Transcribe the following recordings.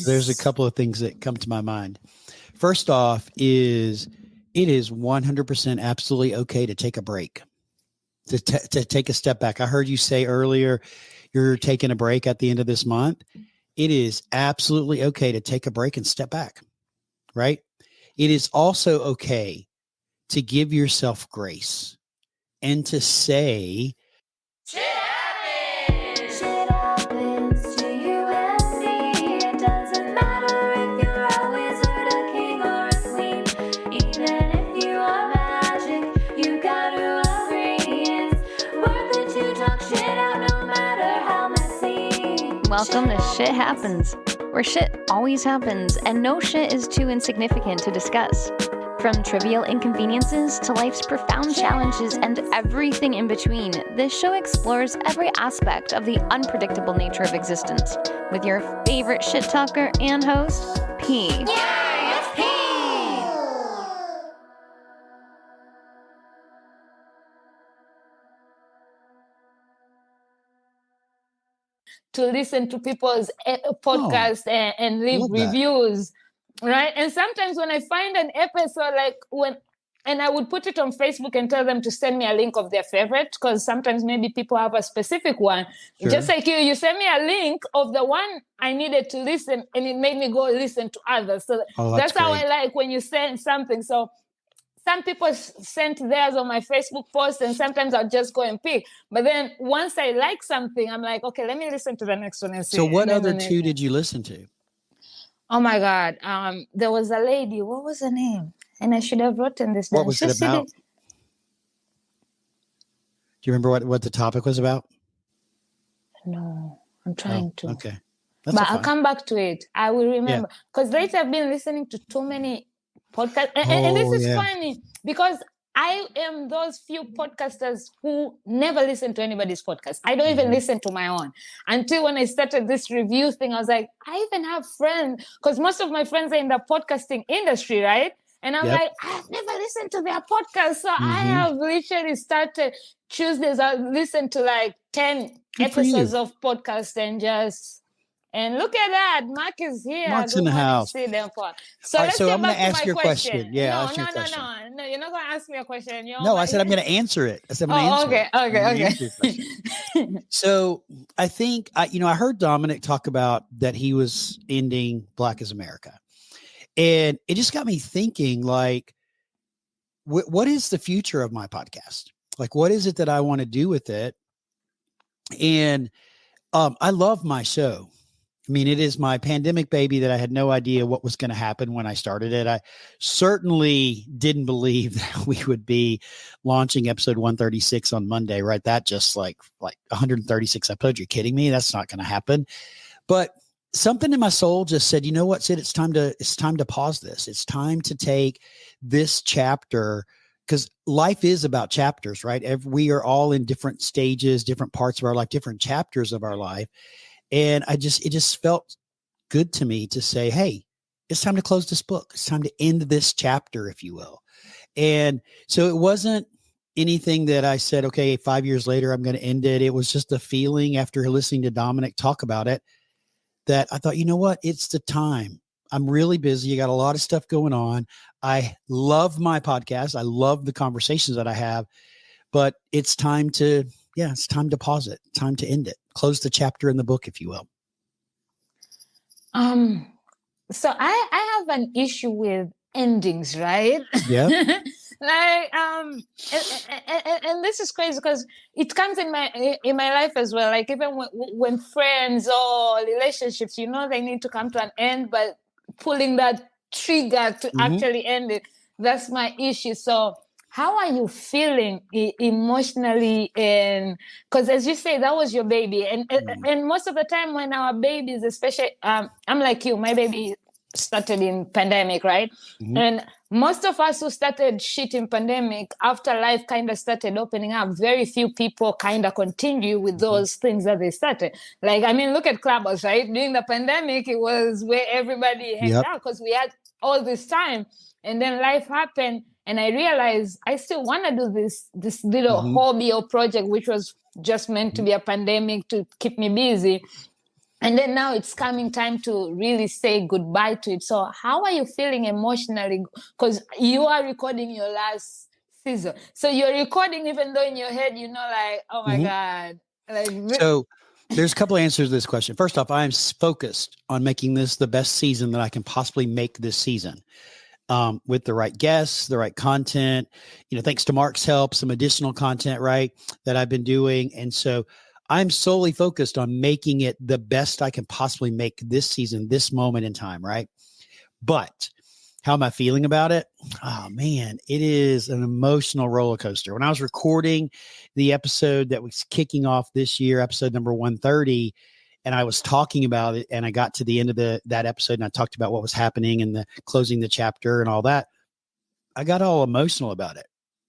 There's a couple of things that come to my mind. First off is it is 100% absolutely okay to take a break, to take a step back. I heard you say earlier you're taking a break at the end of this month. It is absolutely okay to take a break and step back, right? It is also okay to give yourself grace and to say, shit happens. Shit happens to you and me. It doesn't matter if you're a wizard, a king, or a queen. Even if you are magic, you gotta agree. It's worth it to talk shit out, no matter how messy. Welcome to Shit Happens, where shit always happens and no shit is too insignificant to discuss. From trivial inconveniences to life's profound challenges and everything in between, this show explores every aspect of the unpredictable nature of existence with your favorite shit talker and host, P. Yay, it's P! To listen to people's podcasts and leave reviews, right? And sometimes when I find an episode, and I would put it on Facebook and tell them to send me a link of their favorite, because sometimes maybe people have a specific one. Sure. Just like you send me a link of the one I needed to listen, and it made me go listen to others. So that's how I like when you send something. So some people sent theirs on my Facebook post, and sometimes I'll just go and pick. But then once I like something, I'm like, okay, let me listen to the next one and see. So what other two did you listen to? Oh my God. There was a lady. What was her name? And I should have written this down. What was it about? Do you remember what the topic was about? No, I'm trying to. Okay. But I'll come back to it. I will remember. Because lately I've been listening to too many podcasts. And this is funny because I am those few podcasters who never listen to anybody's podcast. I don't even listen to my own. Until when I started this review thing, I was like, I even have friends, because most of my friends are in the podcasting industry, right? And I'm like, I've never listened to their podcast. So I have literally started Tuesdays. I'll listen to like 10 episodes of podcast and look at that. Mark is here. Mark's in the house. So right, so I'm going to ask you a question. Yeah, no, ask you a question. No, you're not going to ask me a question. No, I said I'm going to answer it. I said I'm going to answer it. Okay. So I think, I heard Dominic talk about that he was ending Black is America. And it just got me thinking, like, what is the future of my podcast? Like, what is it that I want to do with it? And I love my show. I mean, it is my pandemic baby that I had no idea what was going to happen when I started it. I certainly didn't believe that we would be launching episode 136 on Monday, right? That just like 136 episodes. You're kidding me? That's not going to happen. But something in my soul just said, you know what, Sid, it's time to pause this. It's time to take this chapter, because life is about chapters, right? We are all in different stages, different parts of our life, different chapters of our life. And it just felt good to me to say, hey, it's time to close this book. It's time to end this chapter, if you will. And so it wasn't anything that I said, okay, 5 years later, I'm going to end it. It was just a feeling after listening to Dominic talk about it that I thought, you know what? It's the time. I'm really busy. You got a lot of stuff going on. I love my podcast. I love the conversations that I have, but it's time to pause it. Time to end it. Close the chapter in the book, if you will. So I have an issue with endings, right? Yeah. and this is crazy because it comes in my life as well. Like even when friends or relationships, they need to come to an end, but pulling that trigger to actually end it, that's my issue. So how are you feeling emotionally? And because as you say, that was your baby, and most of the time when our babies, especially, I'm like you, my baby started in pandemic, right? And most of us who started shit in pandemic, after life kind of started opening up, very few people kind of continue with those things that they started. Like, I mean, look at Clubhouse, right? During the pandemic, it was where everybody hangs out because we had all this time. And then life happened. And I realized I still want to do this little hobby or project, which was just meant to be a pandemic to keep me busy. And then now it's coming time to really say goodbye to it. So how are you feeling emotionally? Because you are recording your last season. So you're recording even though in your head, like, oh my God. So there's a couple of answers to this question. First off, I am focused on making this the best season that I can possibly make this season. With the right guests, the right content, thanks to Mark's help, some additional content, right, that I've been doing. And so I'm solely focused on making it the best I can possibly make this season, this moment in time, right? But how am I feeling about it? Oh, man, it is an emotional roller coaster. When I was recording the episode that was kicking off this year, episode number 130, and I was talking about it, and I got to the end of that episode, and I talked about what was happening and the closing the chapter and all that. I got all emotional about it.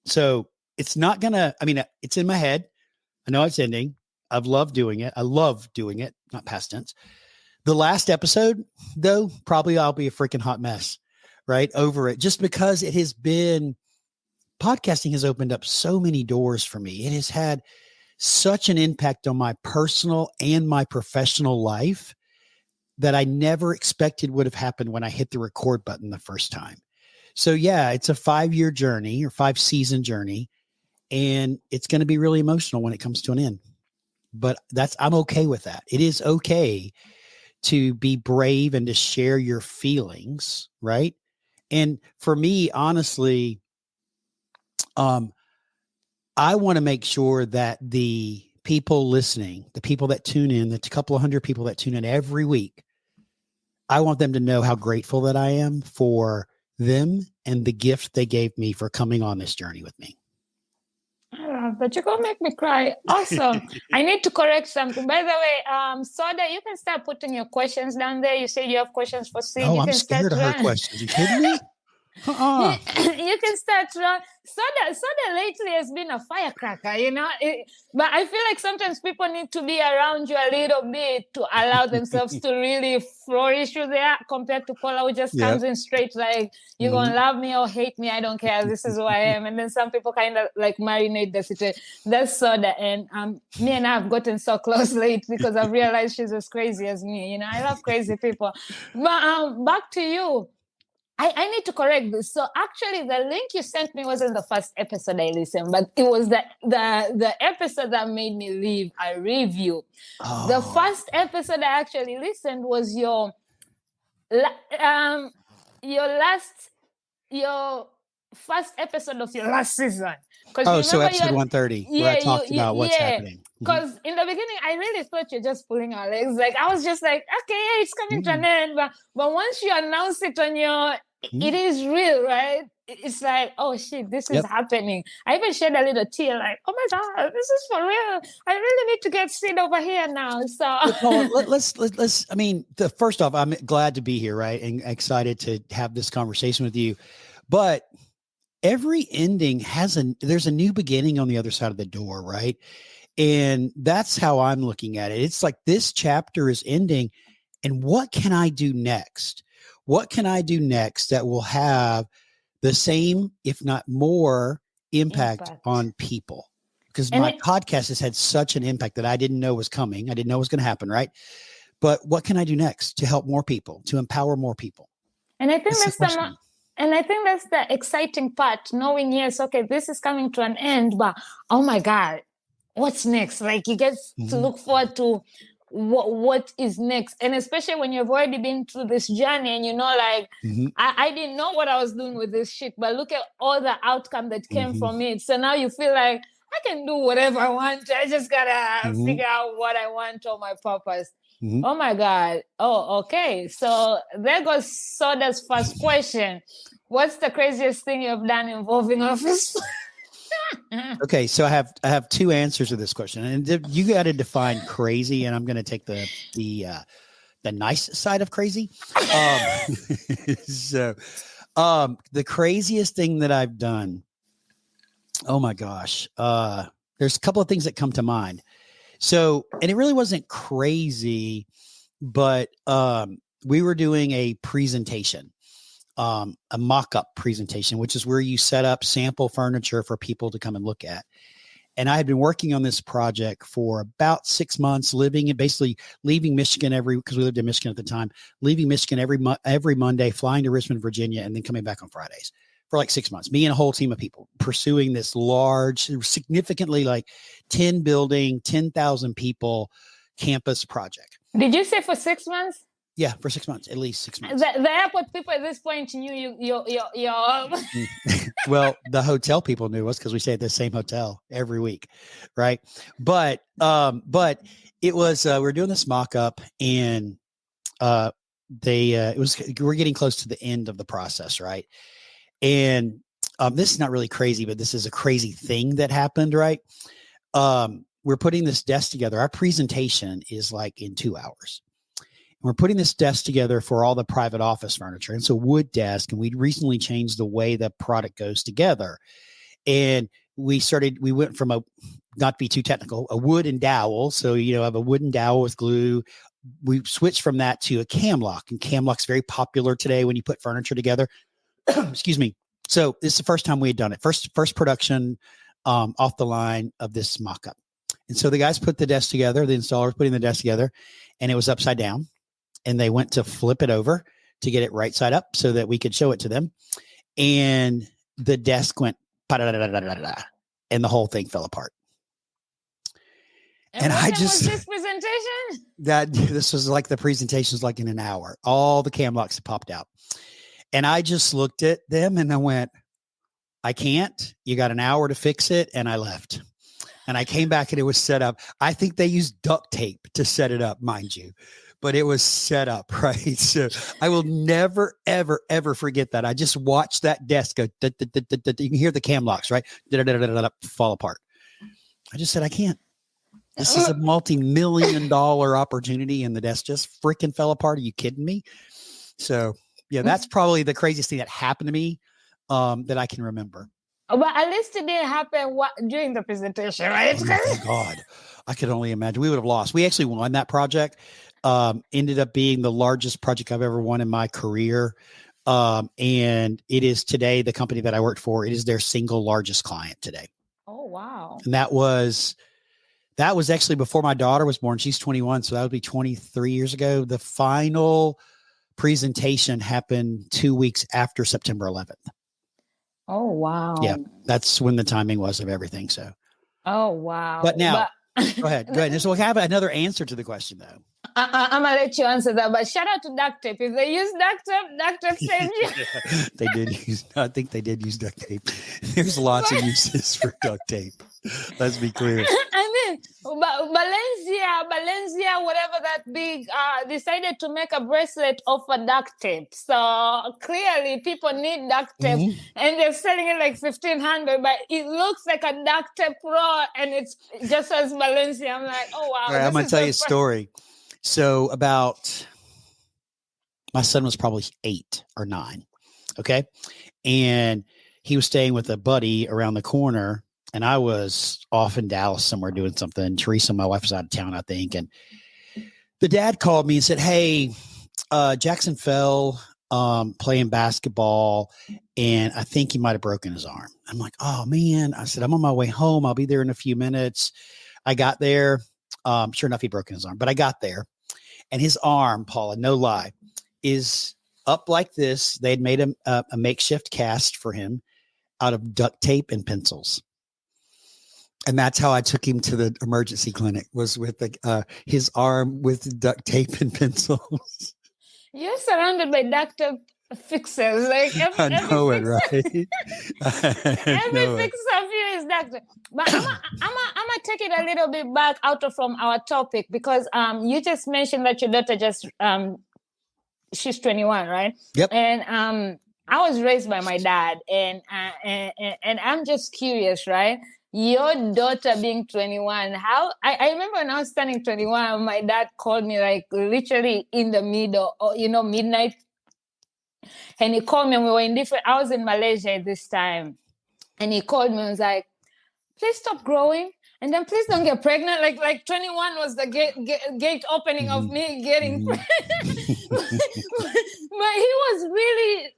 So it's not gonna, it's in my head. I know it's ending. I've loved doing it. I love doing it, not past tense. The last episode, though, probably I'll be a freaking hot mess, right? Over it, just because it has been, podcasting has opened up so many doors for me. It has had such an impact on my personal and my professional life that I never expected would have happened when I hit the record button the first time. So yeah, it's a 5-year journey or 5-season journey, and it's going to be really emotional when it comes to an end. But I'm okay with that. It is okay to be brave and to share your feelings, right? And for me, honestly, I want to make sure that the people listening, the people that tune in, the couple of hundred people that tune in every week, I want them to know how grateful that I am for them and the gift they gave me for coming on this journey with me. I love that. You're going to make me cry. Awesome. I need to correct something. By the way, Soda, you can start putting your questions down there. You say you have questions for Sid. Oh, I'm scared of her questions. You kidding me? You can start. Soda lately has been a firecracker, but I feel like sometimes people need to be around you a little bit to allow themselves to really flourish through there, compared to Paula, who just comes in straight like, you're going to love me or hate me, I don't care, this is who I am. And then some people kind of like marinate the situation. That's Soda. And me and I have gotten so close lately because I've realized she's as crazy as me. I love crazy people. But back to you. I need to correct this. So actually, the link you sent me wasn't the first episode I listened, but it was the episode that made me leave a review. Oh. The first episode I actually listened was your first episode of your last season. Oh, so episode 130, where I talked about what's happening. Because in the beginning, I really thought you're just pulling our legs. Like, I was just like, okay, it's coming to an end. But once you announce it on your, it is real, right? It's like, oh shit, this is happening. I even shed a little tear, like, oh my God, this is for real. I really need to get Sid over here now. So let's first off, I'm glad to be here, right? And excited to have this conversation with you. But every ending there's a new beginning on the other side of the door, right? And that's how I'm looking at it. It's like this chapter is ending, and what can I do next? What can I do next that will have the same, if not more, impact on people? Because my podcast has had such an impact that I didn't know was coming. I didn't know it was going to happen, right? But what can I do next to help more people, to empower more people? And I think that's the exciting part, knowing, yes, okay, this is coming to an end, but oh my God, what's next? Like, you get to look forward to what is next. And especially when you've already been through this journey and I didn't know what I was doing with this shit, but look at all the outcome that came from it. So now you feel like I can do whatever I want. I just gotta figure out what I want or my purpose. Oh my God. Oh, okay. So there goes Soda's first question. What's the craziest thing you've done involving office? Okay, so I have two answers to this question, and you got to define crazy, and I'm going to take the nice side of crazy. So the craziest thing that I've done. Oh my gosh, there's a couple of things that come to mind. So, and it really wasn't crazy, but we were doing a presentation. A mock-up presentation, which is where you set up sample furniture for people to come and look at. And I had been working on this project for about 6 months, basically leaving Michigan because we lived in Michigan at the time, leaving Michigan every Monday, flying to Richmond, Virginia, and then coming back on Fridays for like 6 months. Me and a whole team of people pursuing this large, significantly like 10 building, 10,000 people campus project. Did you say for 6 months? Yeah, for 6 months, at least 6 months. The airport people at this point knew your Well, the hotel people knew us because we stayed at the same hotel every week, right? But it was we're doing this mock-up, and we're getting close to the end of the process, right? And this is not really crazy, but this is a crazy thing that happened, right? We're putting this desk together. Our presentation is like in 2 hours. We're putting this desk together for all the private office furniture. And it's a wood desk. And we recently changed the way the product goes together. And we went from not to be too technical, a wooden dowel. So, I have a wooden dowel with glue. We switched from that to a cam lock. And cam lock's very popular today when you put furniture together. Excuse me. So this is the first time we had done it. First production off the line of this mock-up. And so the guys put the desk together, the installers putting the desk together, and it was upside down. And they went to flip it over to get it right side up so that we could show it to them. And the desk went, and the whole thing fell apart. And I just, was this presentation? This was like the presentation was like in an hour. All the cam locks popped out. And I just looked at them and I went, I can't. You got an hour to fix it. And I left. And I came back and it was set up. I think they used duct tape to set it up, mind you. But it was set up, right? So I will never, ever, ever forget that. I just watched that desk go, you can hear the cam locks, right? Fall apart. I just said, I can't. This is a multi-million-dollar opportunity and the desk just freaking fell apart. Are you kidding me? So yeah, that's probably the craziest thing that happened to me that I can remember. But at least it didn't happen during the presentation, right? Oh my God. I could only imagine. We would have lost. We actually won that project. Ended up being the largest project I've ever won in my career. And it is today, the company that I worked for, it is their single largest client today. Oh, wow. And that was actually before my daughter was born. She's 21. So that would be 23 years ago. The final presentation happened 2 weeks after September 11th. Oh, wow. Yeah. That's when the timing was of everything. So. Oh, wow. But now, go ahead. So we'll have another answer to the question though. I'm gonna let you answer that, but shout out to duct tape. If they use duct tape saved you. Yeah, they did use. I think they did use duct tape. There's lots of uses for duct tape. Let's be clear. I mean, Valencia, whatever that big, decided to make a bracelet of a duct tape. So clearly, people need duct tape, and they're selling it like $1,500. But it looks like a duct tape roll, and it's just as Valencia. I'm like, oh wow. All right, I'm gonna tell you a story. So my son was probably 8 or 9. Okay. And he was staying with a buddy around the corner and I was off in Dallas somewhere doing something. Teresa, my wife, was out of town, I think. And the dad called me and said, hey, Jackson fell playing basketball and I think he might've broken his arm. I'm like, oh man. I said, I'm on my way home. I'll be there in a few minutes. I got there. Sure enough, he'd broken his arm, but I got there and his arm, Paula, no lie, is up like this. They'd made a makeshift cast for him out of duct tape and pencils. And that's how I took him to the emergency clinic, was with his arm with duct tape and pencils. You're surrounded by duct tape fixers. Like I know it, right? Every fixer of you is duct tape. But I'm gonna take it a little bit back out from our topic because you just mentioned that your daughter just she's 21, right? Yep. And I was raised by my dad, and I'm just curious, right? Your daughter being 21, how I remember when I was turning 21, my dad called me like literally in the middle, or midnight, and he called me and we were in different. I was in Malaysia at this time, and he called me and was like, "Please stop growing, and then please don't get pregnant." Like 21 was the gate opening of me getting pregnant, but he was really.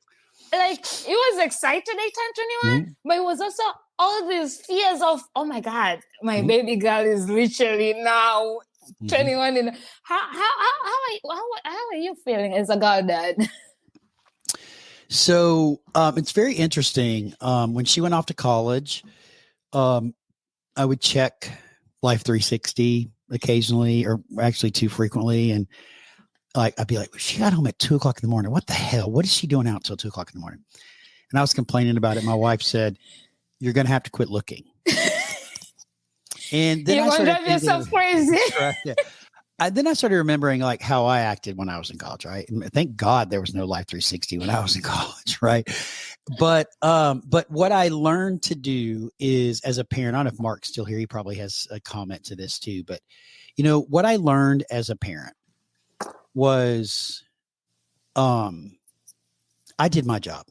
Like, he was excited they turned 21, but he was also all these fears of, oh my God, my baby girl is literally now 21. And how are you feeling as a girl dad? So it's very interesting. When she went off to college, I would check Life 360 occasionally, or actually too frequently. And like, I'd be like, she got home at 2:00 in the morning. What the hell? What is she doing out till 2:00 in the morning? And I was complaining about it. My wife said, you're going to have to quit looking. And then you're going to drive yourself crazy. Right, yeah. Then I started remembering like how I acted when I was in college, right? And thank God there was no Life 360 when I was in college, right? But what I learned to do is, as a parent, I don't know if Mark's still here, he probably has a comment to this too, but you know, what I learned as a parent was, I did my job.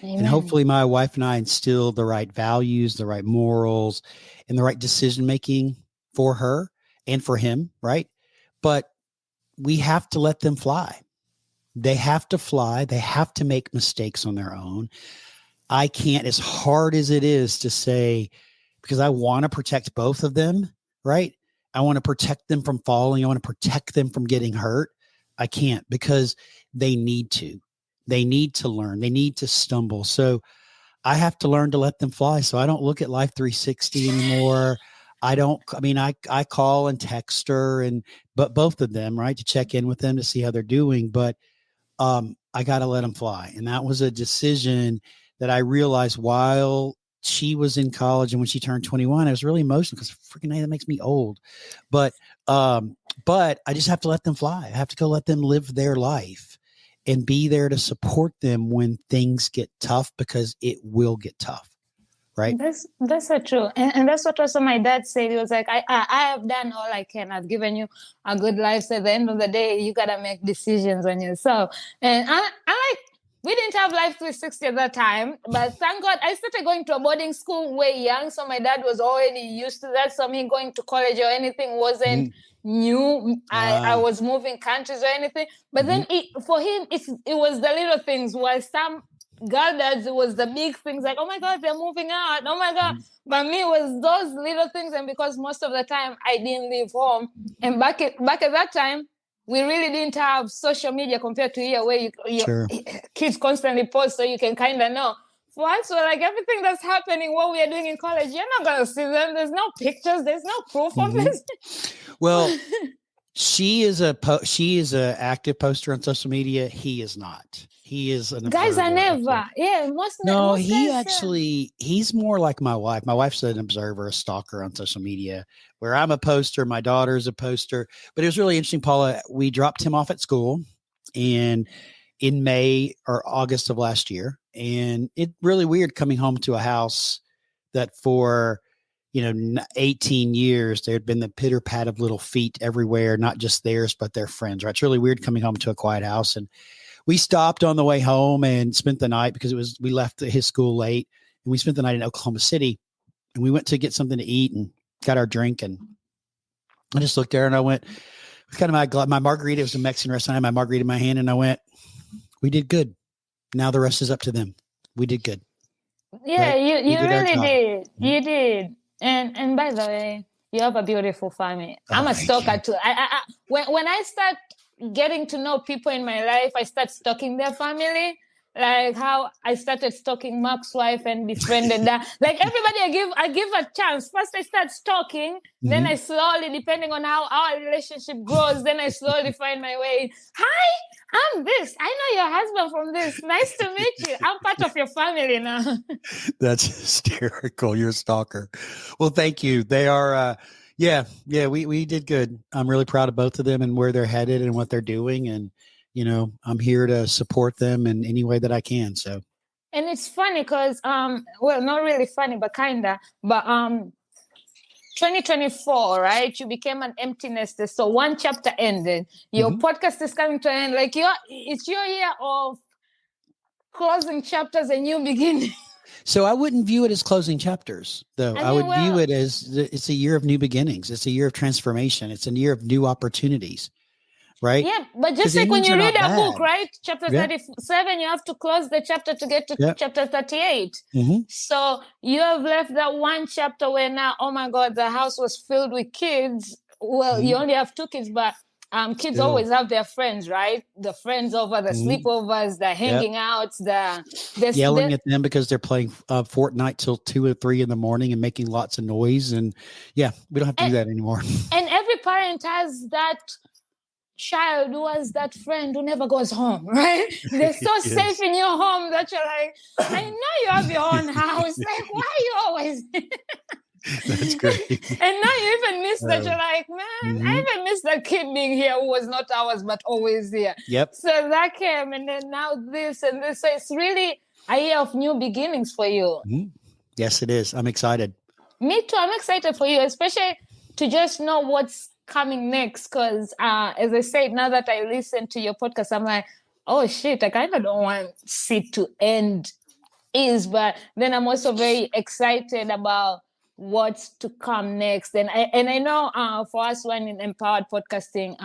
Amen. And hopefully my wife and I instilled the right values, the right morals, and the right decision-making for her and for him, right? But we have to let them fly. They have to fly. They have to make mistakes on their own. I can't, as hard as it is to say, because I want to protect both of them, right? I want to protect them from falling. I want to protect them from getting hurt. I can't, because they need to. They need to learn. They need to stumble. So I have to learn to let them fly. So I don't look at Life 360 anymore. I call and text her, but both of them, right, to check in with them to see how they're doing. But I got to let them fly. And that was a decision that I realized while she was in college, and when she turned 21, I was really emotional because freaking that makes me old. But I just have to let them fly. I have to go let them live their life and be there to support them when things get tough, because it will get tough. Right. That's so true. And that's what also my dad said. He was like, I have done all I can. I've given you a good life. So at the end of the day, you got to make decisions on yourself. And I like, we didn't have Life 360 at that time, but thank God I started going to a boarding school way young. So my dad was already used to that. So me going to college or anything wasn't new. I was moving countries or anything. But then for him, it was the little things, while some girl dads, it was the big things like, oh my God, they're moving out. Oh my God. But me, it was those little things. And because most of the time I didn't leave home. And back at that time, we really didn't have social media compared to here, where your kids constantly post, so you can kind of know. For us, so like everything that's happening, what we are doing in college, you're not going to see them. There's no pictures. There's no proof of this. Well, she is a active poster on social media. He is not. He is an observer. Guys are never. Yeah, he's more like my wife. My wife's an observer, a stalker on social media, where I'm a poster. My daughter's a poster. But it was really interesting, Paula. We dropped him off at school in May or August of last year. And it's really weird coming home to a house that for 18 years, there had been the pitter pat of little feet everywhere, not just theirs, but their friends, right? It's really weird coming home to a quiet house. And we stopped on the way home and spent the night, because we left his school late, and we spent the night in Oklahoma City, and we went to get something to eat and got our drink. And I just looked there and I went, kind of my margarita, it was a Mexican restaurant. I had my margarita in my hand and I went, we did good. Now the rest is up to them. We did good. Yeah, right? you really did. You did. And by the way, you have a beautiful family. I'm a stalker too. When I start getting to know people in my life, I start stalking their family. Like how I started stalking Mark's wife and befriended that. Like everybody I give a chance. First I start stalking, then I slowly, depending on how our relationship grows, then I slowly find my way. Hi, I'm this. I know your husband from this. Nice to meet you. I'm part of your family now. That's hysterical. You're a stalker. Well, thank you. They are, we did good. I'm really proud of both of them and where they're headed and what they're doing. And, I'm here to support them in any way that I can. So. And it's funny because, not really funny, but kinda, 2024, right? You became an empty nester. So one chapter ended. Your podcast is coming to an end. Like it's your year of closing chapters and new beginning. So I wouldn't view it as closing chapters, though. I would view it as it's a year of new beginnings. It's a year of transformation. It's a year of new opportunities. right? Yeah, but just like when you read a book, right? Chapter Yeah. 37, you have to close the chapter to get to chapter 38. Mm-hmm. So you have left that one chapter where now, oh my God, the house was filled with kids. Well, you only have 2 kids, but kids always have their friends, right? The friends over the sleepovers, the hanging outs, the yelling at them because they're playing Fortnite till 2 or 3 in the morning and making lots of noise. And we don't have to do that anymore. And every parent has that child who has that friend who never goes home, right? They're so safe in your home that you're like, I know you have your own house. Like, why are you always? That's great. And now you even miss that. You're like, man, I even miss that kid being here who was not ours, but always here. Yep. So that came, and then now this and this. So it's really a year of new beginnings for you. Yes, it is. I'm excited. Me too. I'm excited for you, especially to just know what's coming next. Because as I said, now that I listen to your podcast, I'm like, oh shit, I kind of don't want it to end but then I'm also very excited about what's to come next. And I know for us, when in Empowered Podcasting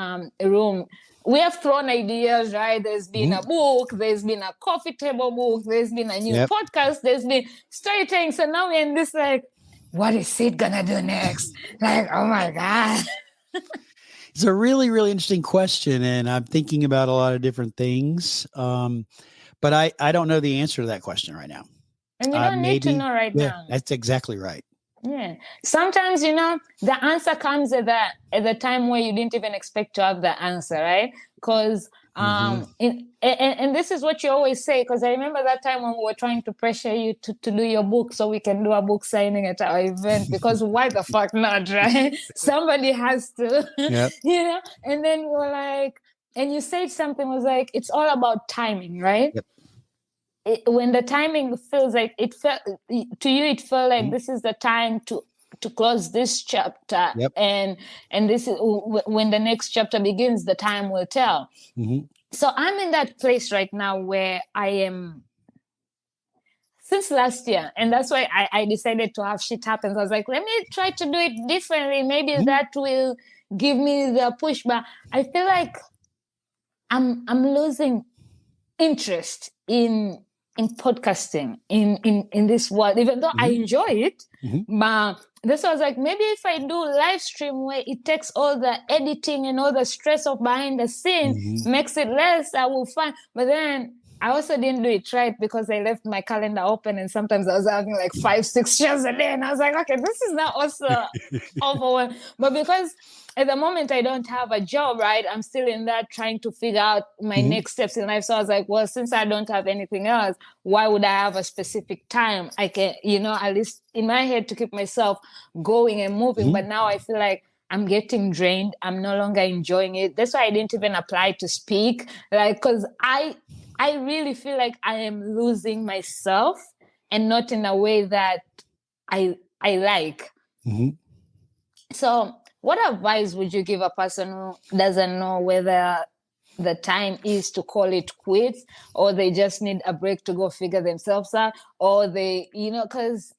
room, we have thrown ideas, right? There's been a book, there's been a coffee table book, there's been a new podcast, there's been storytelling. So now we're in this like, what is Sid gonna do next? Like, oh my God. It's a really, really interesting question. And I'm thinking about a lot of different things. But I don't know the answer to that question right now. And you don't need to know right now. That's exactly right. Yeah. Sometimes, the answer comes at the time where you didn't even expect to have the answer, right? Because and this is what you always say, because I remember that time when we were trying to pressure you to do your book so we can do a book signing at our event, because why the fuck not, right? Somebody has to, and then we're like, and you said something was like, it's all about timing, right? Yep. When the timing feels like it felt to you, it felt like this is the time to close this chapter, and this is when the next chapter begins. The time will tell. So I'm in that place right now where I am since last year, and that's why I decided to have Shit Happens. I was like, let me try to do it differently. Maybe that will give me the push. But I feel like I'm losing interest in podcasting in this world, even though I enjoy it. But this was like, maybe if I do live stream where it takes all the editing and all the stress of behind the scene, makes it less, I will find. But then I also didn't do it right, because I left my calendar open, and sometimes I was having like 5-6 shows a day, and I was like, okay, this is not also overwhelming. But because at the moment I don't have a job, right? I'm still in that trying to figure out my next steps in life. So I was like, well, since I don't have anything else, why would I have a specific time I can, at least in my head, to keep myself going and moving. But now I feel like I'm getting drained. I'm no longer enjoying it. That's why I didn't even apply to speak, like, because I really feel like I am losing myself, and not in a way that I like. So what advice would you give a person who doesn't know whether the time is to call it quits, or they just need a break to go figure themselves out, or they, because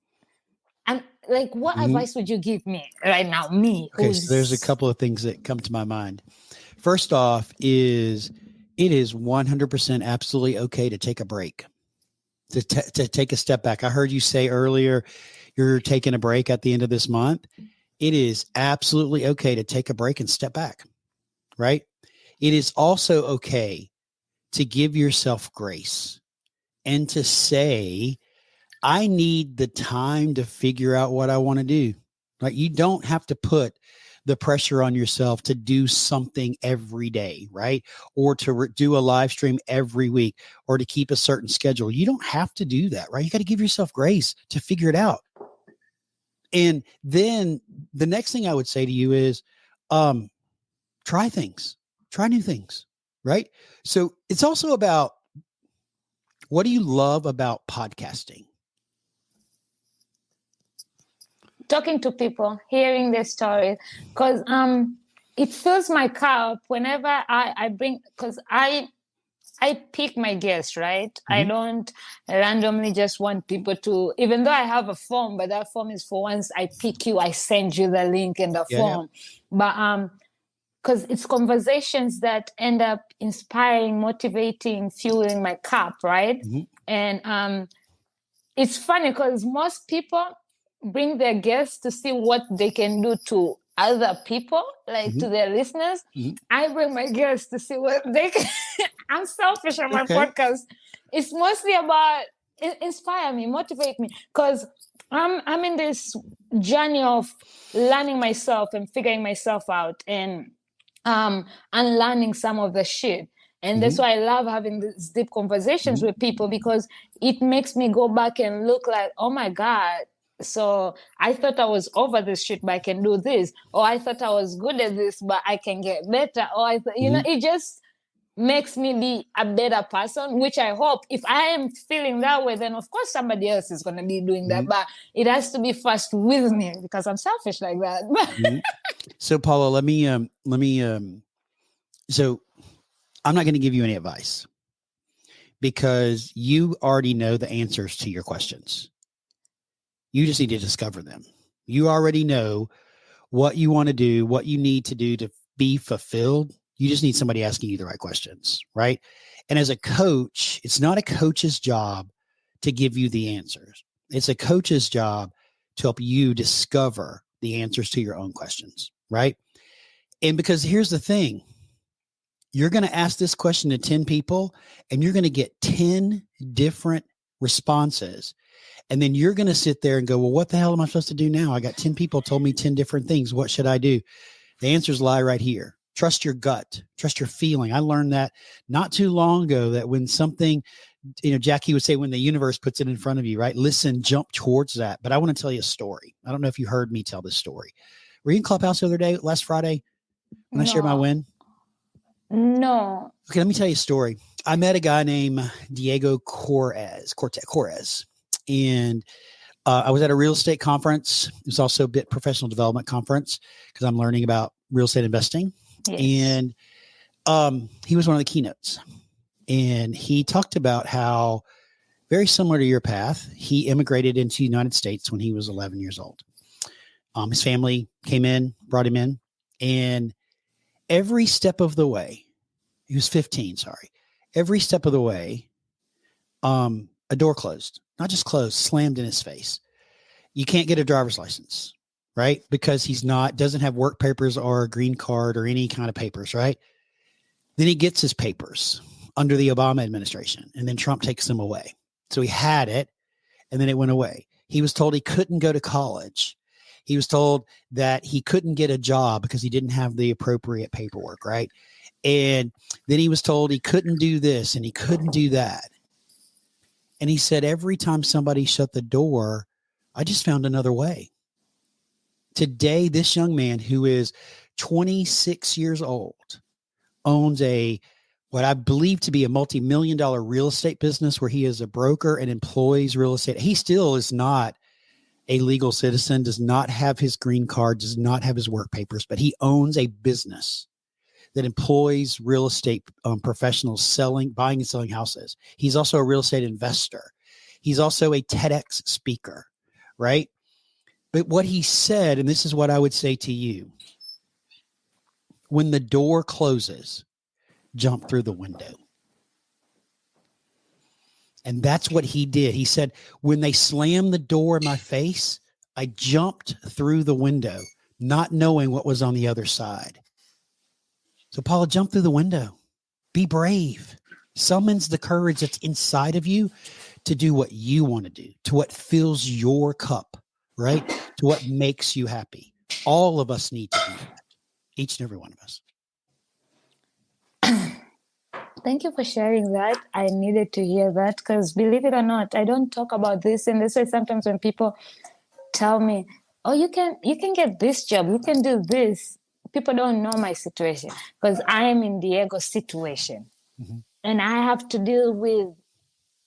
I'm like, what advice would you give me right now? Okay, so there's a couple of things that come to my mind. First off is, it is 100% absolutely okay to take a break, to take a step back. I heard you say earlier, you're taking a break at the end of this month. It is absolutely okay to take a break and step back, right? It is also okay to give yourself grace and to say, I need the time to figure out what I want to do. Right? You don't have to put the pressure on yourself to do something every day, right? Or to do a live stream every week, or to keep a certain schedule. You don't have to do that, right? You got to give yourself grace to figure it out. And then the next thing I would say to you is, try new things, right? So it's also about, what do you love about podcasting? Talking to people, hearing their stories, because it fills my cup whenever I bring, because I pick my guests, right? I don't randomly just want people to, even though I have a form, but that form is for once I pick you, I send you the link and the form. But because it's conversations that end up inspiring, motivating, fueling my cup, right? Mm-hmm. And it's funny because most people bring their guests to see what they can do to other people, like Mm-hmm. to their listeners. Mm-hmm. I bring my guests to see what they can. I'm selfish on my podcast. It's mostly about inspire me, motivate me, because I'm in this journey of learning myself and figuring myself out and unlearning some of the shit. And that's why I love having these deep conversations with people, because it makes me go back and look like, oh my God, so I thought I was over this shit, but I can do this. Or I thought I was good at this, but I can get better. Or it just makes me be a better person, which I hope if I am feeling that way, then of course somebody else is going to be doing that. But it has to be first with me, because I'm selfish like that. So Paula, let me, so I'm not going to give you any advice because you already know the answers to your questions. You just need to discover them. You already know what you want to do, what you need to do to be fulfilled. You just need somebody asking you the right questions, right? And as a coach, it's not a coach's job to give you the answers. It's a coach's job to help you discover the answers to your own questions, right? And because here's the thing, you're going to ask this question to 10 people and you're going to get 10 different responses. And then you're going to sit there and go, well, what the hell am I supposed to do now? I got 10 people told me 10 different things. What should I do? The answers lie right here. Trust your gut. Trust your feeling. I learned that not too long ago, that when something, Jackie would say, when the universe puts it in front of you, right? Listen, jump towards that. But I want to tell you a story. I don't know if you heard me tell this story. Were you in Clubhouse the other day, last Friday, when I shared my win? No. Okay, let me tell you a story. I met a guy named Diego Cortez. And I was at a real estate conference. It was also a bit professional development conference because I'm learning about real estate investing. Yes. And he was one of the keynotes. And he talked about how, very similar to your path, he immigrated into the United States when he was 11 years old. His family came in, brought him in. And every step of the way, he was 15, sorry. Every step of the way, a door closed. Not just closed, slammed in his face. You can't get a driver's license, right? Because doesn't have work papers or a green card or any kind of papers, right? Then he gets his papers under the Obama administration, and then Trump takes them away. So he had it, and then it went away. He was told he couldn't go to college. He was told that he couldn't get a job because he didn't have the appropriate paperwork, right? And then he was told he couldn't do this and he couldn't do that. And he said, every time somebody shut the door, I just found another way. Today, this young man who is 26 years old owns what I believe to be a multi-million-dollar real estate business where he is a broker and employs real estate. He still is not a legal citizen, does not have his green card, does not have his work papers, but he owns a business that employs real estate professionals buying and selling houses. He's also a real estate investor. He's also a TEDx speaker, right? But what he said, and this is what I would say to you, when the door closes, jump through the window. And that's what he did. He said, when they slammed the door in my face, I jumped through the window, not knowing what was on the other side. So Paula, jump through the window. Be brave. Summons the courage that's inside of you to do what you want to do, to what fills your cup, right? To what makes you happy. All of us need to do that. Each and every one of us. Thank you for sharing that. I needed to hear that because, believe it or not, I don't talk about this. And this way, sometimes when people tell me, oh, you can get this job, you can do this, people don't know my situation because I am in Diego's situation. Mm-hmm. And I have to deal with,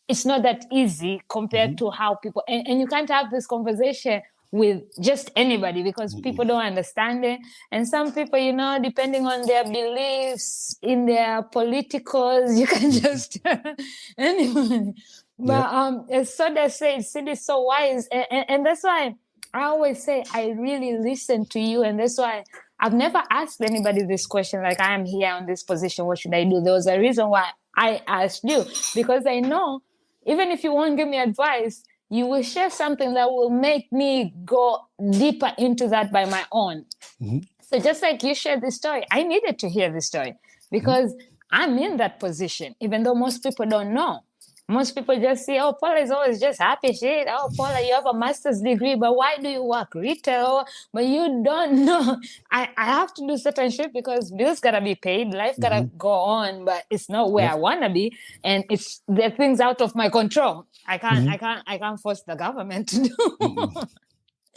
it's not that easy compared to how people, and you can't have this conversation with just anybody because people don't understand it. And some people, depending on their beliefs in their politicals, you can just anyway. But as Soda said, Sid is so wise, and that's why I always say I really listen to you, and that's why I've never asked anybody this question, like, I am here on this position, what should I do? There was a reason why I asked you, because I know even if you won't give me advice, you will share something that will make me go deeper into that by my own. Mm-hmm. So just like you shared this story, I needed to hear this story because I'm in that position, even though most people don't know. Most people just say, oh, Paula is always just happy shit. Oh, Paula, you have a master's degree, but why do you work retail? But you don't know. I have to do certain shit because bills gotta be paid, life gotta go on, but it's not where I wanna be. And it's the things out of my control. I can't force the government to do.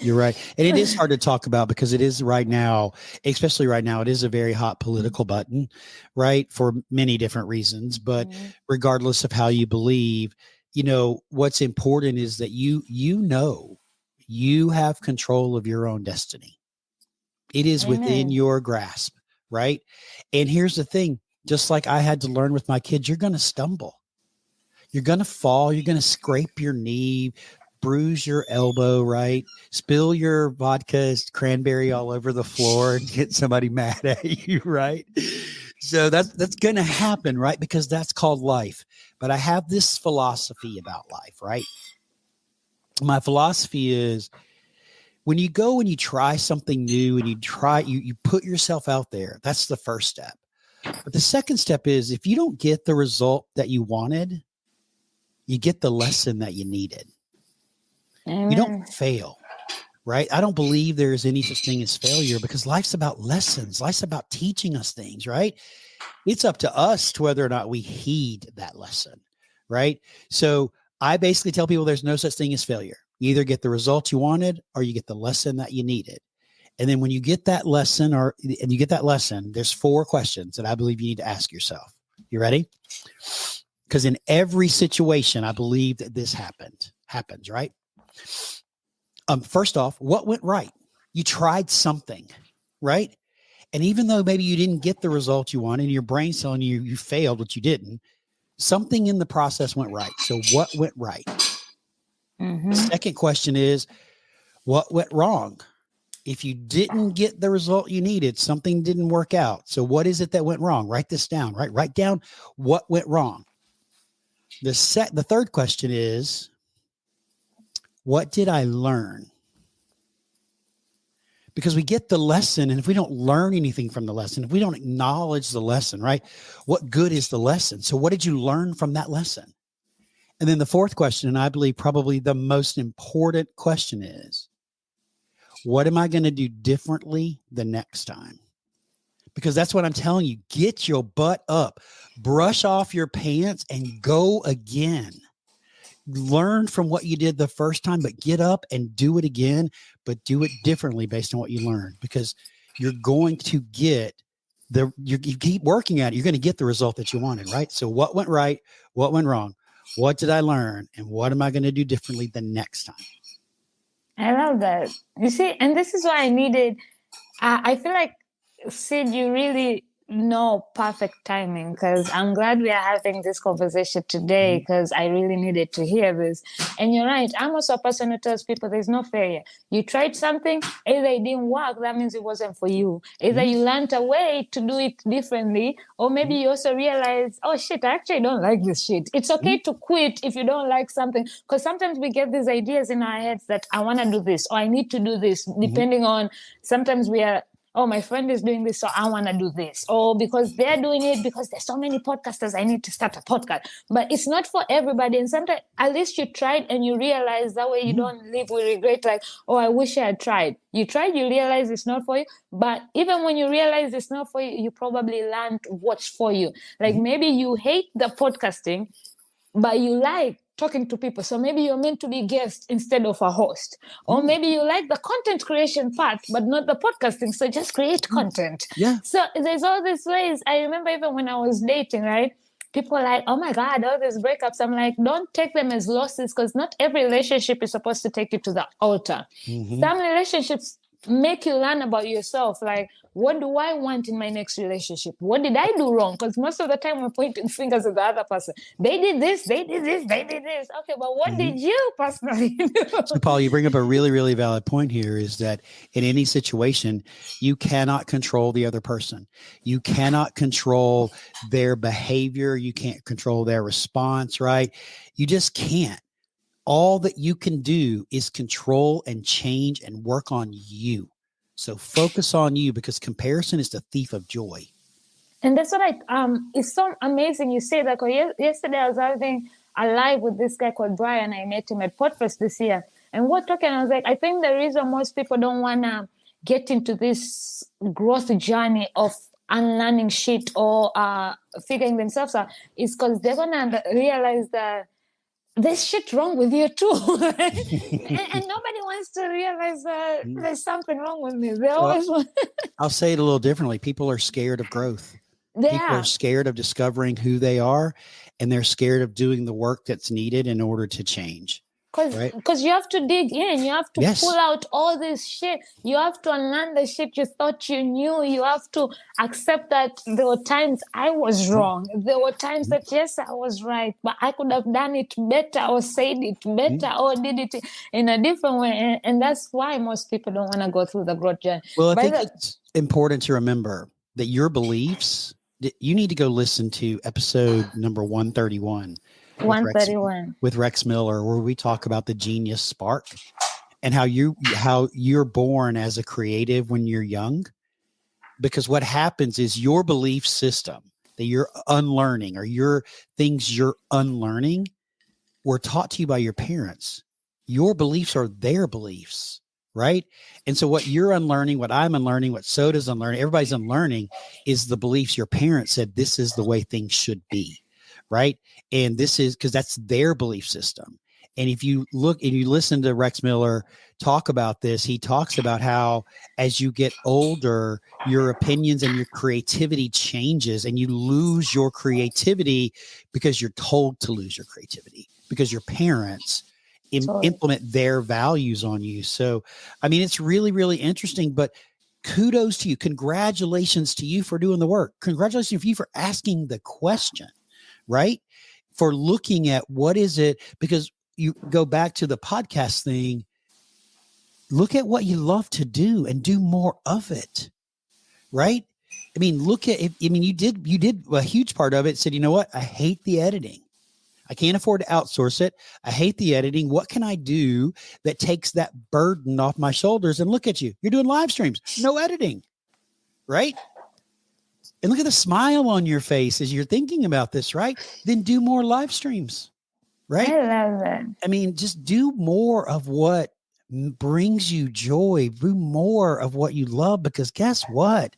You're right. And it is hard to talk about because it is right now, especially right now, it is a very hot political button, right? For many different reasons. But regardless of how you believe, you know, what's important is that you have control of your own destiny. It is within your grasp, right? And here's the thing, just like I had to learn with my kids, you're going to stumble. You're going to fall. You're going to scrape your knee, bruise your elbow, right? Spill your vodka cranberry all over the floor and get somebody mad at you, right? So that's going to happen, right? Because that's called life. But I have this philosophy about life, right? My philosophy is when you go and you try something new and you put yourself out there, that's the first step. But the second step is if you don't get the result that you wanted, you get the lesson that you needed. Amen. You don't fail, right? I don't believe there is any such thing as failure because life's about lessons. Life's about teaching us things, right? It's up to us to whether or not we heed that lesson, right? So I basically tell people there's no such thing as failure. You either get the result you wanted or you get the lesson that you needed. And then when you get that lesson there's 4 questions that I believe you need to ask yourself. You ready? Because in every situation, I believe that this happens, right? First off, what went right? You tried something, right? And even though maybe you didn't get the result you wanted, and your brain's telling you failed, which you didn't, something in the process went right. So what went right? The second question is, what went wrong? If you didn't get the result you needed, something didn't work out. So what is it that went wrong? Write this down, right? Write down what went wrong. The third question is, what did I learn? Because we get the lesson, and if we don't learn anything from the lesson, if we don't acknowledge the lesson, right? What good is the lesson? So what did you learn from that lesson? And then the fourth question, and I believe probably the most important question is, what am I going to do differently the next time? Because that's what I'm telling you. Get your butt up, brush off your pants, and go again. Learn from what you did the first time, but get up and do it again, but do it differently based on what you learned, because you're going to get you keep working at it. You're going to get the result that you wanted, right? So what went right? What went wrong? What did I learn? And what am I going to do differently the next time? I love that. You see, and this is why I needed, I feel like, Sid, you really know perfect timing, because I'm glad we are having this conversation today, because I really needed to hear this. And you're right. I'm also a person who tells people there's no failure. You tried something, either it didn't work, that means it wasn't for you. Either you learned a way to do it differently, or maybe you also realize, oh shit, I actually don't like this shit. It's okay to quit if you don't like something, because sometimes we get these ideas in our heads that I want to do this, or I need to do this, depending on, sometimes we are, oh, my friend is doing this, so I want to do this. Or because they're doing it, because there's so many podcasters, I need to start a podcast. But it's not for everybody. And sometimes at least you tried and you realize, that way you don't live with regret, like, oh, I wish I had tried. You tried, you realize it's not for you. But even when you realize it's not for you, you probably learned what's for you. Like maybe you hate the podcasting, but you like talking to people. So maybe you're meant to be guest instead of a host. Or maybe you like the content creation part, but not the podcasting. So just create content. Yeah. So there's all these ways. I remember even when I was dating, right? People are like, oh my God, all these breakups. I'm like, don't take them as losses, because not every relationship is supposed to take you to the altar. Some relationships make you learn about yourself. Like, what do I want in my next relationship? What did I do wrong? Because most of the time we're pointing fingers at the other person. They did this, they did this, they did this. Okay, but what did you personally do? So, Paul, you bring up a really, really valid point here, is that in any situation, you cannot control the other person. You cannot control their behavior. You can't control their response, right? You just can't. All that you can do is control and change and work on you. So focus on you, because comparison is the thief of joy. And that's what it's so amazing you say that. Because yesterday I was having a live with this guy called Brian. I met him at Podfest this year. And we're talking, I was like, I think the reason most people don't want to get into this growth journey of unlearning shit or figuring themselves out is because they're going to realize that there's shit wrong with you too. and nobody wants to realize that there's something wrong with me. They always want. I'll say it a little differently. People are scared of growth. People are scared of discovering who they are, and they're scared of doing the work that's needed in order to change. Because you have to dig in. You have to pull out all this shit. You have to unlearn the shit you thought you knew. You have to accept that there were times I was wrong. There were times that, yes, I was right, but I could have done it better or said it better or did it in a different way. And that's why most people don't want to go through the growth journey. Well, I think it's important to remember that your beliefs, you need to go listen to episode number 131. 131 with Rex Miller, where we talk about the genius spark and how you're born as a creative when you're young. Because what happens is your belief system that you're unlearning, or your things you're unlearning, were taught to you by your parents. Your beliefs are their beliefs, right? And so what you're unlearning, what I'm unlearning, what Soda's unlearning, everybody's unlearning, is the beliefs your parents said this is the way things should be. Right. And this is because that's their belief system. And if you look and you listen to Rex Miller talk about this, he talks about how as you get older, your opinions and your creativity changes, and you lose your creativity because you're told to lose your creativity because your parents implement their values on you. So, I mean, it's really, really interesting, but kudos to you. Congratulations to you for doing the work. Congratulations to you for asking the question. Right? For looking at what is it, because you go back to the podcast thing, look at what you love to do and do more of it. Right? I mean, look at it. I mean, you did a huge part of it. Said, you know what? I hate the editing. I can't afford to outsource it. I hate the editing. What can I do that takes that burden off my shoulders? And look at you. You're doing live streams, no editing. Right? And look at the smile on your face as you're thinking about this, right? Then do more live streams, right? I love that. I mean, just do more of what brings you joy. Do more of what you love, because guess what?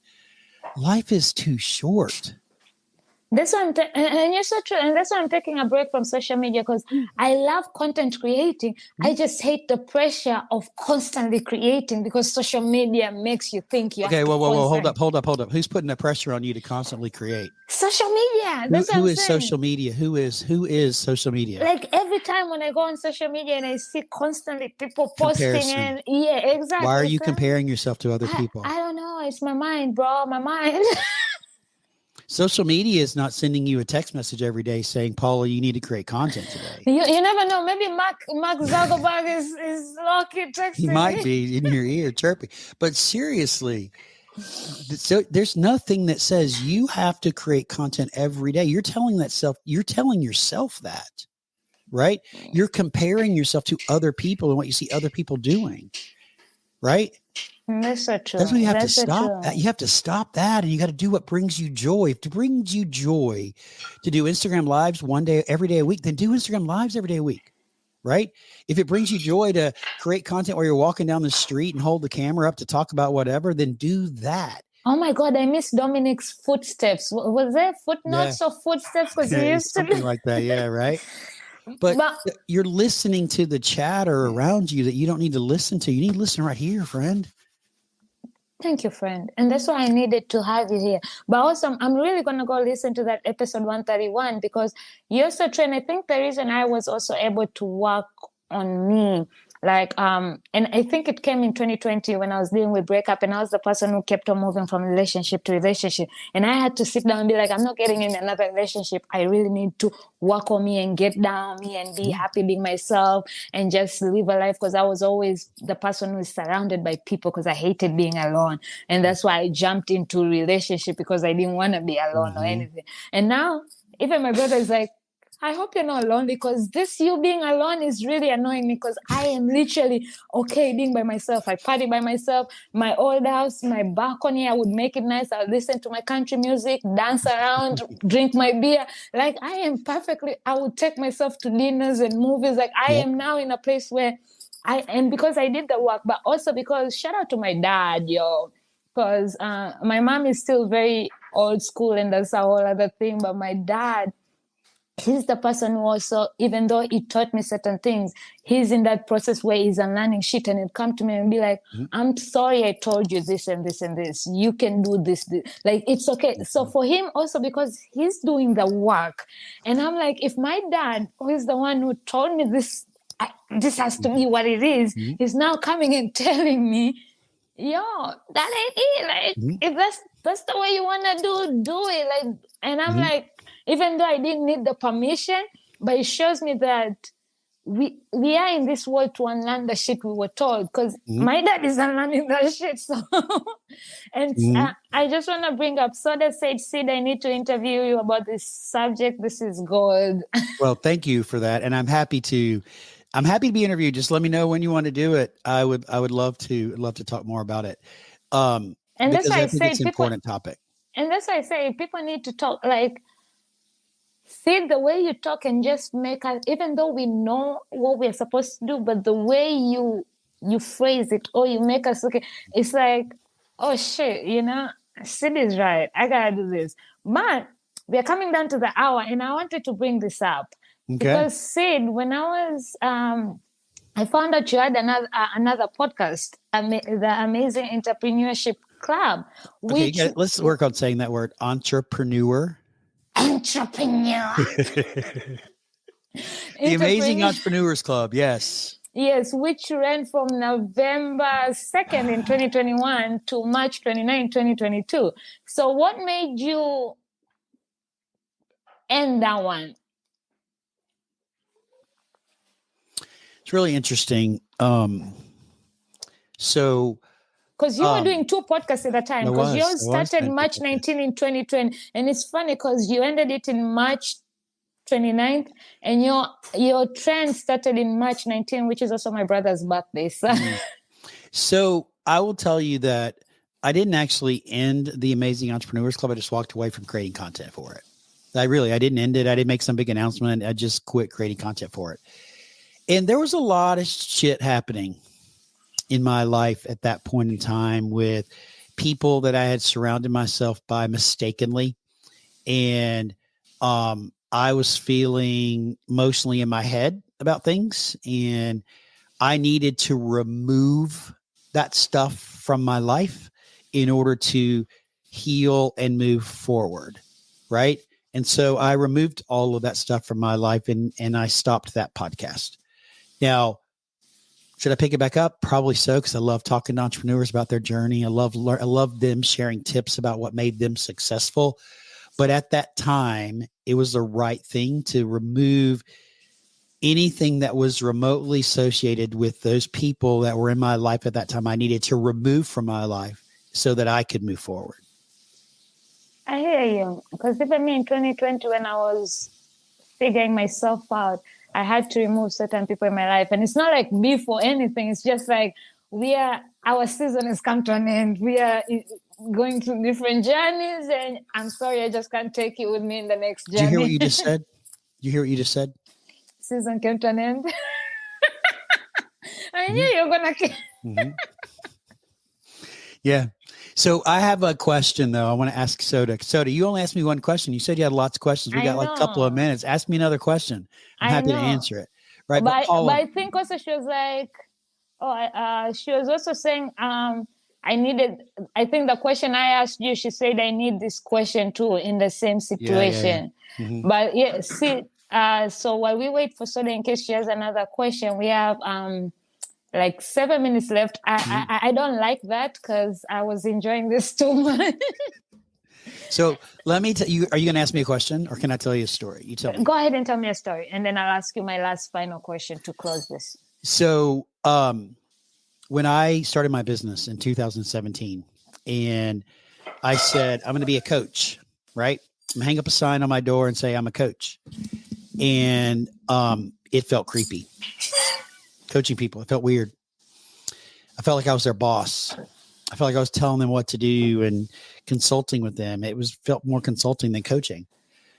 Life is too short. That's why and you're so true. And that's why I'm taking a break from social media, because I love content creating. I just hate the pressure of constantly creating, because social media makes you think you okay, whoa, hold up. Who's putting the pressure on you to constantly create? Social media. That's who is social media? Who is social media? Like every time when I go on social media and I see constantly people posting and exactly. Why are you comparing yourself to other people? I don't know. It's my mind, bro. My mind. Social media is not sending you a text message every day saying, Paula, you need to create content today. You never know. Maybe Mark Zuckerberg is lucky texting. He might be in your ear chirping. But seriously, so there's nothing that says you have to create content every day. You're telling yourself that, right? You're comparing yourself to other people and what you see other people doing, right? That's so true. That's what you have to stop. You have to stop that, and you got to do what brings you joy. If it brings you joy to do Instagram lives every day a week, then do Instagram lives every day a week, right? If it brings you joy to create content while you're walking down the street and hold the camera up to talk about whatever, then do that. Oh my God, I miss Dominic's footsteps. Was there footnotes or footsteps? Because he used to something like that. Yeah, right. But you're listening to the chatter around you that you don't need to listen to. You need to listen right here, friend. Thank you, friend. And that's why I needed to have you here. But also, I'm really going to go listen to that episode 131, because you're so trained. I think the reason I was also able to work on me and I think it came in 2020 when I was dealing with breakup, and I was the person who kept on moving from relationship to relationship. And I had to sit down and be like, I'm not getting in another relationship. I really need to work on me and get down on me and be happy being myself and just live a life, because I was always the person who is surrounded by people because I hated being alone. And that's why I jumped into relationship, because I didn't want to be alone or anything. And now even my brother is like, I hope you're not lonely, because this you being alone is really annoying me, because I am literally okay being by myself. I party by myself. My old house, my balcony, I would make it nice. I'll listen to my country music, dance around, drink my beer. Like, I am perfectly, I would take myself to dinners and movies. Like, I am now in a place where and because I did the work, but also because shout out to my dad, because my mom is still very old school and that's a whole other thing. But my dad, he's the person who also, even though he taught me certain things, he's in that process where he's unlearning shit, and he'd come to me and be like, I'm sorry I told you this and this and this. You can do this. Like, it's okay. So for him also, because he's doing the work, and I'm like, if my dad, who is the one who told me this, this has to be what it is, he's now coming and telling me, yo, that ain't it. Like, if that's the way you want to do it. Like, and I'm like, even though I didn't need the permission, but it shows me that we are in this world to unlearn the shit we were told, because my dad is unlearning that shit. So, and I just want to bring up, Soda said, Sid, I need to interview you about this subject. This is gold. Well, thank you for that. And I'm happy to be interviewed. Just let me know when you want to do it. I would love to talk more about it. And that's why I say it's an important topic. And that's why I say people need to talk, like, see the way you talk and just make us, even though we know what we're supposed to do, but the way you phrase it or you make us look, it's like, oh shit, Sid is right. I gotta do this. But we're coming down to the hour, and I wanted to bring this up because Sid, when I was, I found out you had another podcast, the Amazing Entrepreneurship Club. Which, let's work on saying that word, entrepreneur. The Amazing Entrepreneurs Club, yes, which ran from November 2nd in 2021 to March 29, 2022. So what made you end that one? It's really interesting. Because you were doing two podcasts at a time. Because yours started March 19 in 2020. And it's funny because you ended it in March 29th. And your trend started in March 19, which is also my brother's birthday. So I will tell you that I didn't actually end the Amazing Entrepreneurs Club. I just walked away from creating content for it. I didn't end it. I didn't make some big announcement. I just quit creating content for it. And there was a lot of shit happening in my life at that point in time with people that I had surrounded myself by mistakenly. And I was feeling emotionally in my head about things, and I needed to remove that stuff from my life in order to heal and move forward. Right. And so I removed all of that stuff from my life, and I stopped that podcast. Now, should I pick it back up? Probably so, because I love talking to entrepreneurs about their journey. I love them sharing tips about what made them successful. But at that time, it was the right thing to remove anything that was remotely associated with those people that were in my life at that time. I needed to remove from my life so that I could move forward. I hear you. Because even me in 2020, when I was figuring myself out, I had to remove certain people in my life. And it's not like beef or anything. It's just like our season has come to an end. We are going through different journeys. And I'm sorry, I just can't take you with me in the next journey. Did you hear what you just said? Season came to an end. I knew you were going to. Yeah. So I have a question, though. I want to ask Soda. Soda, you only asked me one question. You said you had lots of questions. We got like a couple of minutes. Ask me another question. I'm happy to answer it. Right. But I think also she was like, she was also saying, I think the question I asked you, she said, I need this question too in the same situation. Yeah. Mm-hmm. But see, so while we wait for Soda in case she has another question, we have like 7 minutes left. I don't like that because I was enjoying this too much. So let me tell you, are you going to ask me a question or can I tell you a story? You tell me. Go ahead and tell me a story. And then I'll ask you my last final question to close this. So when I started my business in 2017 and I said, I'm going to be a coach, right? I'm going to hang up a sign on my door and say I'm a coach. And it felt creepy. Coaching people, it felt weird. I felt like I was their boss. I felt like I was telling them what to do and consulting with them. It felt more consulting than coaching.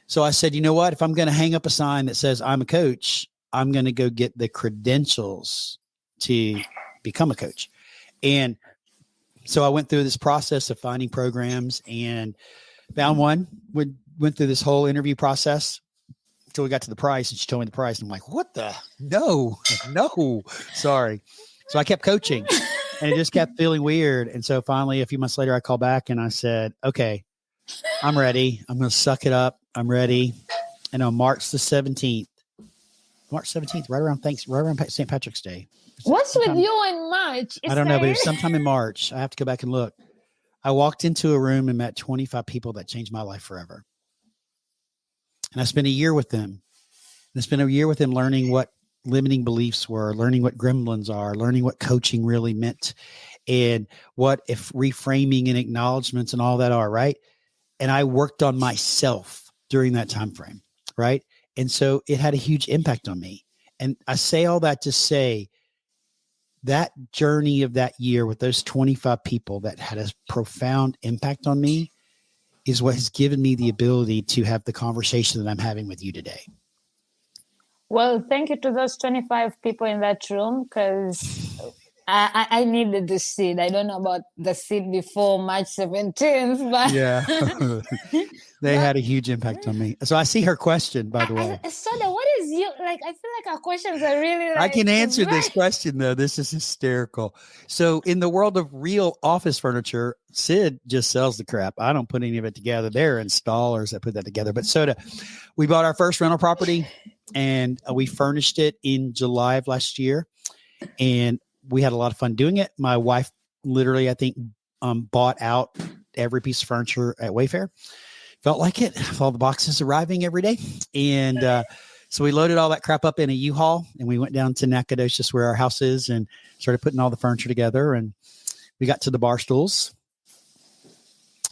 So I said, you know what? If I'm going to hang up a sign that says I'm a coach, I'm going to go get the credentials to become a coach. And so I went through this process of finding programs and found one. Went through this whole interview process until we got to the price, and she told me the price. And I'm like, what the? No, sorry. So I kept coaching and it just kept feeling weird. And so finally, a few months later, I called back and I said, okay, I'm ready. I'm going to suck it up. I'm ready. And on March 17th, right around St. Patrick's Day. What's with you in March? I don't know, but it was sometime in March. I have to go back and look. I walked into a room and met 25 people that changed my life forever. And I spent a year with them. And I spent a year with them learning what limiting beliefs were, learning what gremlins are, learning what coaching really meant, and what if reframing and acknowledgments and all that are, right? And I worked on myself during that time frame, right? And so it had a huge impact on me. And I say all that to say that journey of that year with those 25 people that had a profound impact on me is what has given me the ability to have the conversation that I'm having with you today. Well, thank you to those 25 people in that room, because I needed the seed. I don't know about the seed before March 17th, but yeah, they had a huge impact on me. So I see her question, by the way. Soda, what is you like? I feel like our questions are really like, I can answer this question though. This is hysterical. So in the world of real office furniture, Sid just sells the crap. I don't put any of it together. They're installers that put that together. But Soda, we bought our first rental property and we furnished it in July of last year. And we had a lot of fun doing it. My wife literally, I think, bought out every piece of furniture at Wayfair. Felt like it. All the boxes arriving every day. And so we loaded all that crap up in a U-Haul and we went down to Nacogdoches where our house is and started putting all the furniture together. And we got to the bar stools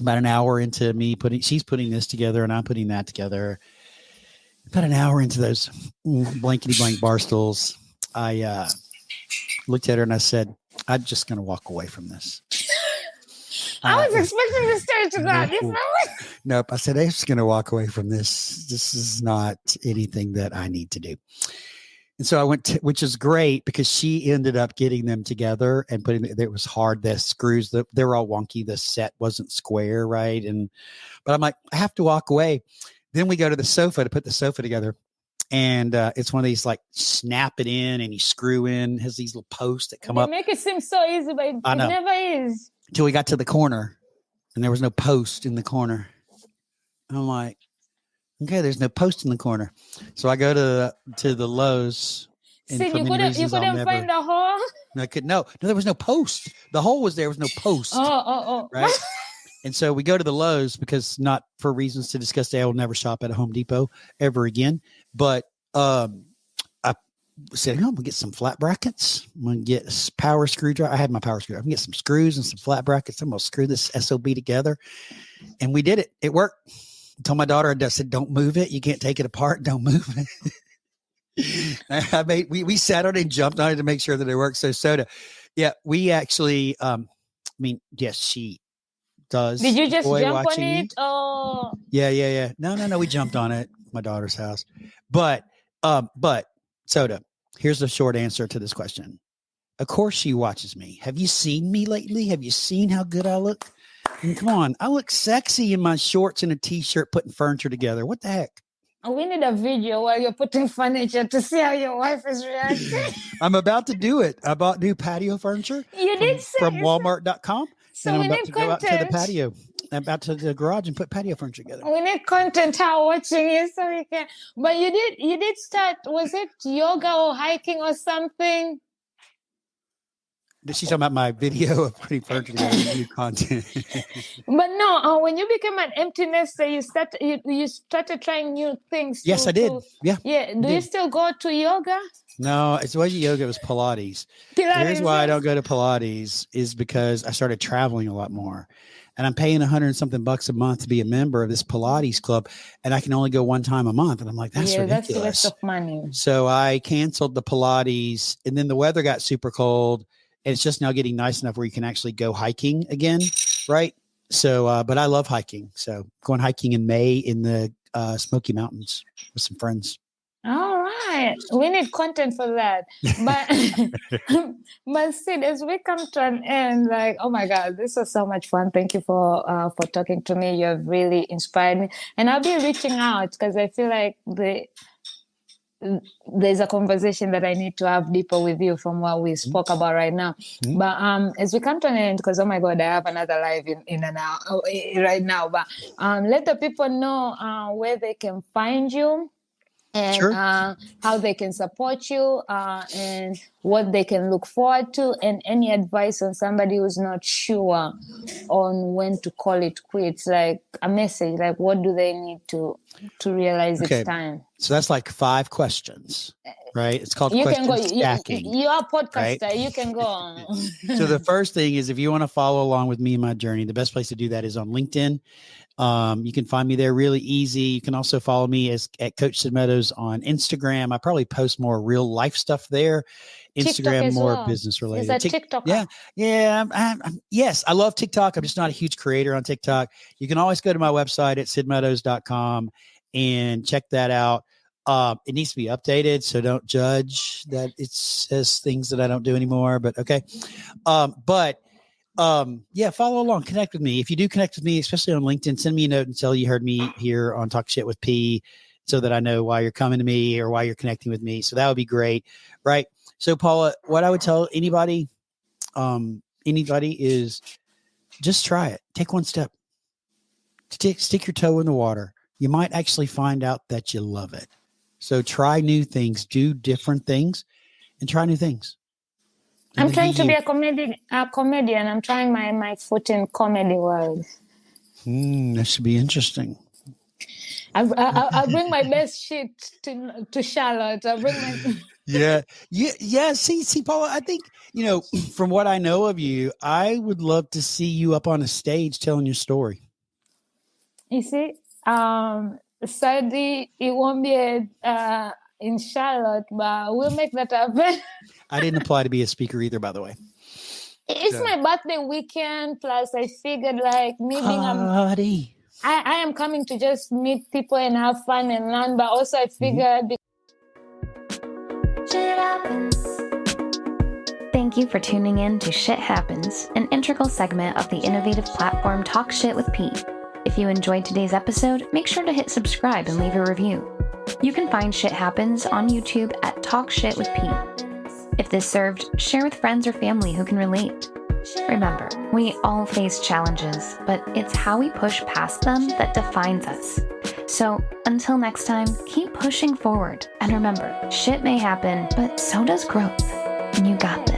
about an hour into me she's putting this together and I'm putting that together. About an hour into those blankety blank bar stools, I looked at her and I said, I'm just going to walk away from this. I was expecting the story to that. Nope. I said, I'm just going to walk away from this. This is not anything that I need to do. And so I went to, which is great because she ended up getting them together and it was hard. The screws, they were all wonky. The set wasn't square. Right. But I'm like, I have to walk away. Then we go to the sofa to put the sofa together. And it's one of these like snap it in and you screw in, has these little posts that come up. Make it seem so easy, but it never is. Until we got to the corner and there was no post in the corner. And I'm like, okay, there's no post in the corner. So I go to the Lowe's. See, you couldn't find the hole? No, there was no post. The hole was there was no post. Oh. Right. And so we go to the Lowe's because not for reasons to discuss today. I will never shop at a Home Depot ever again. But I said, I'm going to get some flat brackets. I'm going to get a power screwdriver. I had my power screwdriver. I'm going to get some screws and some flat brackets. I'm going to screw this SOB together. And we did it. It worked. I told my daughter, I said, don't move it. You can't take it apart. Don't move it. We sat on it and jumped on it to make sure that it worked. So Soda, yeah, we actually, yes, she does. Did you just jump on it? Oh, yeah. No. We jumped on it. My daughter's house. But Soda, here's the short answer to this question. Of course she watches me. Have you seen me lately? Have you seen how good I look? And come on, I look sexy in my shorts and a t-shirt putting furniture together. What the heck? We need a video while you're putting furniture to see how your wife is reacting. I'm about to do it. I bought new patio furniture. You did say from Walmart.com. So and we I'm about need to content. go out to the patio. I'm about to the garage and put patio furniture together. We need content how watching you so we can. But you did start, was it yoga or hiking or something? She's talking about my video of putting furniture together and new content. But no, when you became an empty nester, you started trying new things. Yes, I did. Yeah. Do you still go to yoga? No, it wasn't yoga. It was Pilates. Here's why I don't go to Pilates is because I started traveling a lot more. And I'm paying $100 and something a month to be a member of this Pilates club. And I can only go one time a month. And I'm like, that's ridiculous. That's a waste of money. So I canceled the Pilates. And then the weather got super cold. And it's just now getting nice enough where you can actually go hiking again. Right. So, but I love hiking. So going hiking in May in the Smoky Mountains with some friends. All right. We need content for that. But Sid, as we come to an end, like, oh my God, this was so much fun. Thank you for talking to me. You have really inspired me. And I'll be reaching out because I feel like there's a conversation that I need to have deeper with you from what we spoke about right now. Mm-hmm. But as we come to an end, because oh my God, I have another live in an hour right now. But let the people know where they can find you. And sure. How they can support you and what they can look forward to, and any advice on somebody who's not sure on when to call it quits, like a message, like what do they need to realize it's time. So that's like 5 questions, right? It's called question stacking. You are a podcaster. Right? You can go on. So the first thing is if you want to follow along with me and my journey, the best place to do that is on LinkedIn. You can find me there really easy. You can also follow me at Coach Sid Meadows on Instagram. I probably post more real life stuff there. Instagram more business related. Is that TikTok? Yeah. Yes, I love TikTok. I'm just not a huge creator on TikTok. You can always go to my website at sidmeadows.com and check that out. It needs to be updated, so don't judge that it says things that I don't do anymore. But okay. Follow along, connect with me. If you do connect with me, especially on LinkedIn, send me a note and tell you heard me here on Talk Shit with P so that I know why you're coming to me or why you're connecting with me. So that would be great. Right. So Paula, what I would tell anybody is just try it. Take one step. Stick your toe in the water. You might actually find out that you love it. So try new things, do different things, and try new things. I'm trying to be a comedian. I'm trying my foot in comedy world. That should be interesting. I'll bring my best shit to Charlotte. I'll bring my... Yeah. See, Paula, I think, from what I know of you, I would love to see you up on a stage telling your story. You see, sadly, it won't be in Charlotte, but we'll make that happen. I didn't apply to be a speaker either, by the way. It's my birthday weekend. Plus, I figured like me being I am coming to just meet people and have fun and learn. But also, I figured. Shit happens. Thank you for tuning in to Shit Happens, an integral segment of the innovative platform Talk Shit with Pete. If you enjoyed today's episode, make sure to hit subscribe and leave a review. You can find Shit Happens on YouTube at Talk Shit with Pete. If this served, share with friends or family who can relate. Remember, we all face challenges, but it's how we push past them that defines us. So, until next time, keep pushing forward. And remember, shit may happen, but so does growth. And you got this.